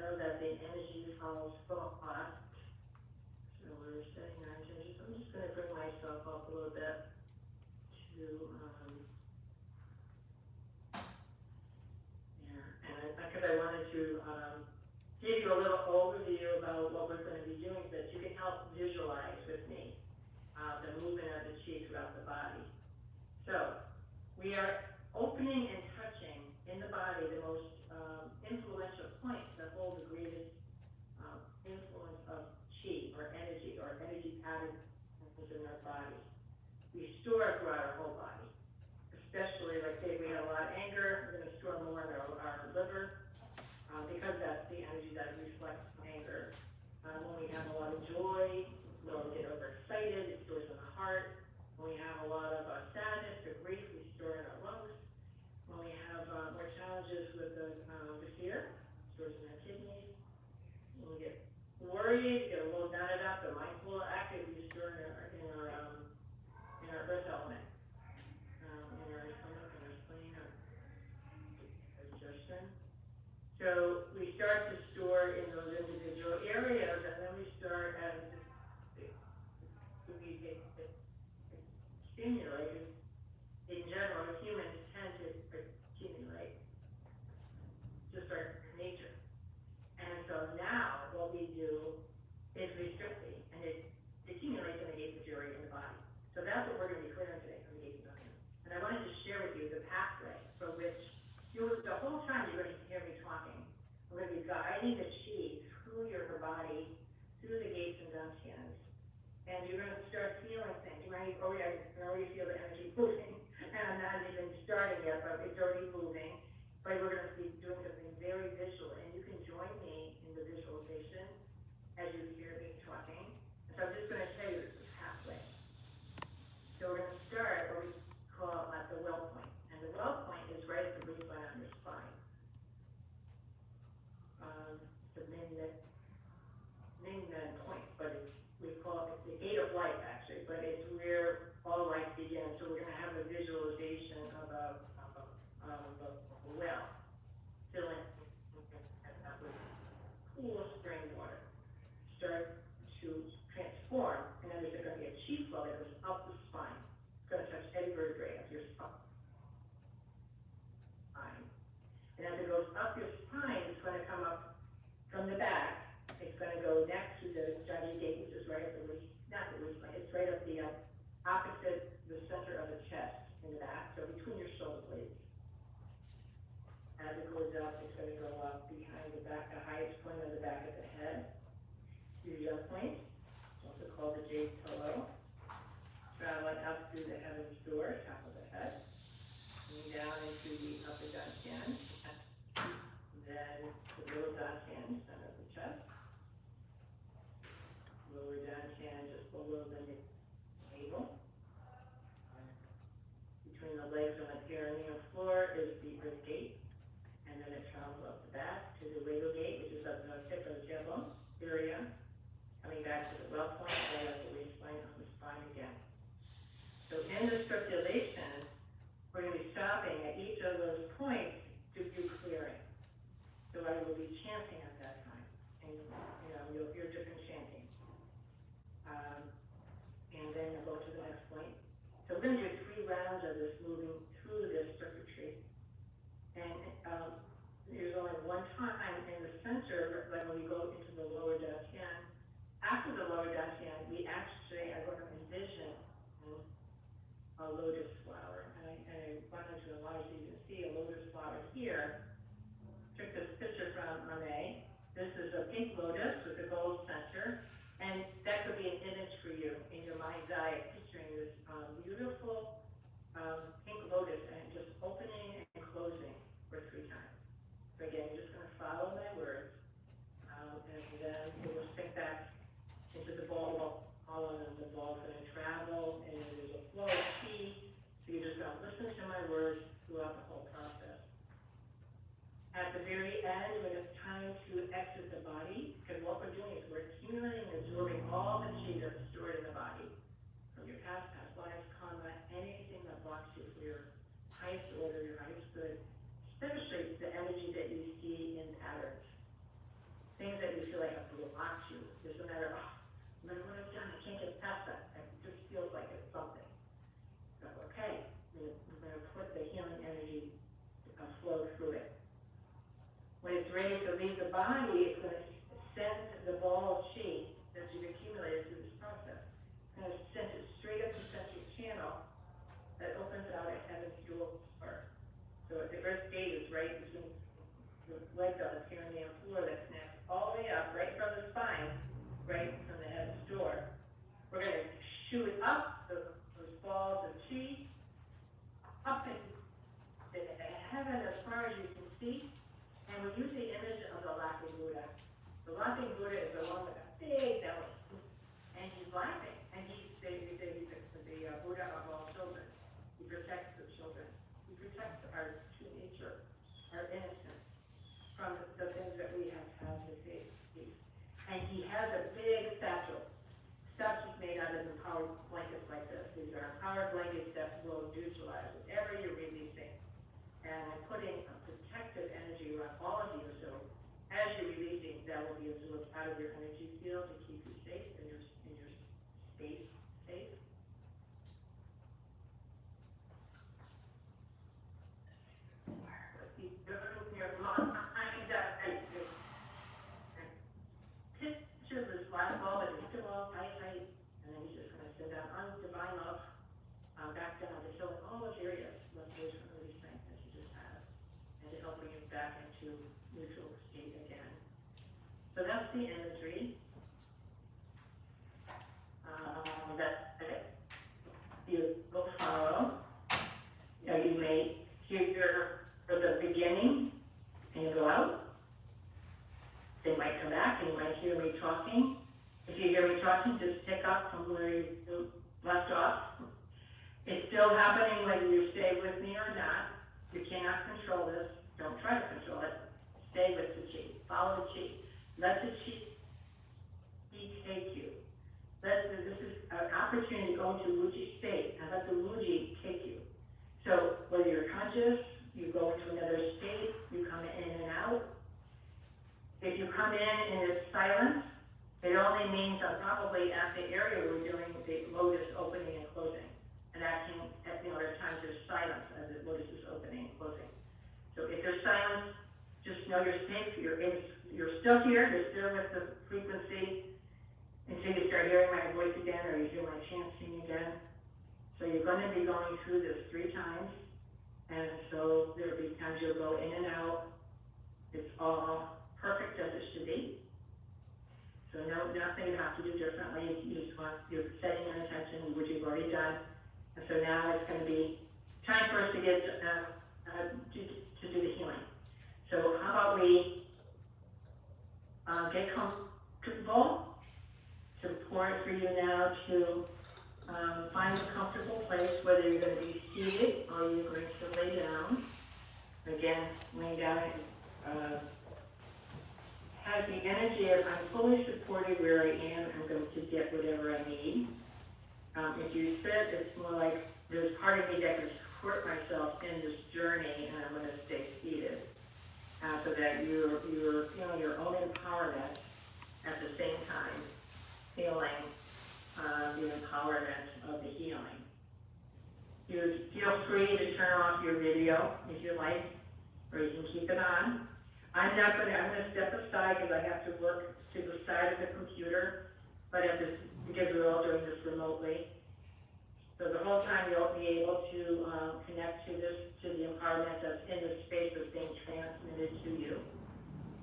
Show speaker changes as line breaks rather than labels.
know that the energy follows thought. So we're setting our intentions. I'm just going to bring myself up a little bit to, because I wanted to give you a little overview about what we're going to be doing so that you can help visualize with me the movement of the chi throughout the body. So we are opening and touching in the body the most influential points that hold the greatest influence of chi or energy patterns in our body. We store throughout our whole body, especially, like say we have a lot of anger, we're going to store more in our liver because that's the energy that reflects anger. When we have a lot of joy, when we get overexcited, it stores in the heart. When we have a lot of sadness or grief, we store in our lungs. When we have more challenges with the fear, it stores in our kidneys. When we get worried, get a little knotted up, the mindful active, we store in our earth element, in our stomach, in our spleen, our digestion. So we start to store in those individual areas, and then we start as we get stimulated. In general, humans tend to accumulate, just our nature. And so now what we do is we strictly, and it accumulates in the gates of jewelry in the body. So that's what we're going to be clearing today from the gates of jewelry. And I wanted to share with you the pathway for which the whole time you're going to hear me talking. I'm going to be guiding the chi through your body, through the gates and dantians. And you're going to start feeling things. You might already feel the energy moving. And I'm not even starting yet, but it's already moving. But we're going to be doing something very visual. And you can join me in the visualization as you hear me talking. So I'm just going to tell you the pathway. So we're going to start what we call at the well point. And the well point is right at the root line on your spine. The main point, but we call it the gate of life, actually, but it's where all life begins. So we're going to have a visualization of a well filling up with cool spring water. Start to transform, and then there's going to be a chi flow that goes up the spine. It's going to touch every vertebrae of your spine. And as it goes up your spine, it's going to come up from the back. It's going to go next to the Jagi gate, which is right at the waist, not the waistline, it's right up the opposite the center of the chest in the back, so between your shoulder blades. As it goes up, it's going to go up behind the back, the highest point of the back of the head. Your young point, also called the jade pillow. Traveling up through the heaven's door, top of the head. Coming down into the upper dantian. Then the middle dantian, center of the chest. Lower dantian just below the navel. Between the legs on the perineal floor is the earth gate. And then it travels up the back to the wiggle gate, which is up the tip of the tailbone area. Coming back to the well point, right at the waistline on the spine again. So in this circulation, we're going to be stopping at each of those points to do clearing. So I will be chanting at that time, and you'll hear different chanting. And then we'll go to the next point. So we're going to do 3 rounds of this, moving through this circuitry. And there's only one time in the center, like when we go into the lower dantian. After the lower dantian, we actually are going to envision a lotus flower. And I wanted to enlarge so you can see a lotus flower here. Took this picture from Emei. This is a pink lotus with a gold center. And that could be an image for you in your mind's eye, picturing this beautiful pink lotus and just opening and closing for 3 times. So again, you're just going to follow my words. And then it will sink back into the ball, and the ball is going to travel, and there's a flow of chi. So you're just going to listen to my words throughout the whole process. At the very end, when it's time to exit the body, because what we're doing is we're accumulating and absorbing all the chi that's stored in the body from your past lives, karma, anything that blocks you for your highest order, your highest good, especially the energy that you see in patterns. I have to relax you. It's a matter of, no matter what I've done, I can't get past that. It just feels like it's something. So, okay, we're going to put the healing energy flow through it. When it's ready to leave the body, it's going to send the ball of chi that you've accumulated through this process. It's going to send it straight up the central channel that opens out at heaven's dual spark. So the earth gate is right between the legs on the perineum floor that connects all the way up, right from the spine, right from the heaven's door. We're going to shoot up those balls of chi up into heaven as far as you can see. And we use the image of the laughing Buddha. The laughing Buddha is the one with a big belly. And he's laughing. And he's the Buddha of all children. He protects the children. He protects our true nature, our innocence, from the things that we have had to face. And he has a big satchel. Stuff is made out of empowered blankets like this. These are empowered blankets that will neutralize whatever you're releasing. And I'm putting a protective energy around all of you, so as you're releasing, that will be absorbed out of your energy field to keep you safe and your space safe. Your mind picture this black ball, but it's still all tight, and then you're just going to send down on divine love back down to filling all those areas, restoration, release, strength that you just had, and to help bring you back into neutral state again. So that's the imagery. That's it. You will follow. You may hear for the beginning, and you go out. They might come back, and you might hear me talking. If you hear me talking, just pick up from where you left off. It's still happening whether you stay with me or not. You cannot control this. Don't try to control it. Stay with the chi. Follow the chi. Let the chi take you. This is an opportunity to go into Wuji state and let the Wuji take you. So whether you're conscious, you go into another state, you come in and out. If you come in and it's silence, it only means I'm probably at the area we're doing the lotus opening and closing. And acting, there's times there's silence as the lotus is opening and closing. So if there's silence, just know you're safe. You're still here. You're still with the frequency until you start hearing my voice again or you hear my chanting again. So you're going to be going through this 3 times. And so there'll be times you'll go in and out. It's all perfect as it should be. So nothing you have to do differently. You're setting an intention, which you've already done. And so now it's going to be time for us to get to do the healing. So how about we get comfortable. It's important for you now to find a comfortable place, whether you're going to be seated or you're going to lay down. Again, laying down has the energy of I'm fully supported where I am. I'm going to get whatever I need. If you sit, it's more like there's part of me that can support myself in this journey, and I'm going to stay seated, so that you're feeling your own empowerment at the same time, feeling the empowerment of the healing. You feel free to turn off your video if you like, or you can keep it on. I'm going to step aside because I have to work to the side of the computer, but because we're all doing this remotely. So the whole time you'll be able to connect to the empowerment that's in the space that's being transmitted to you.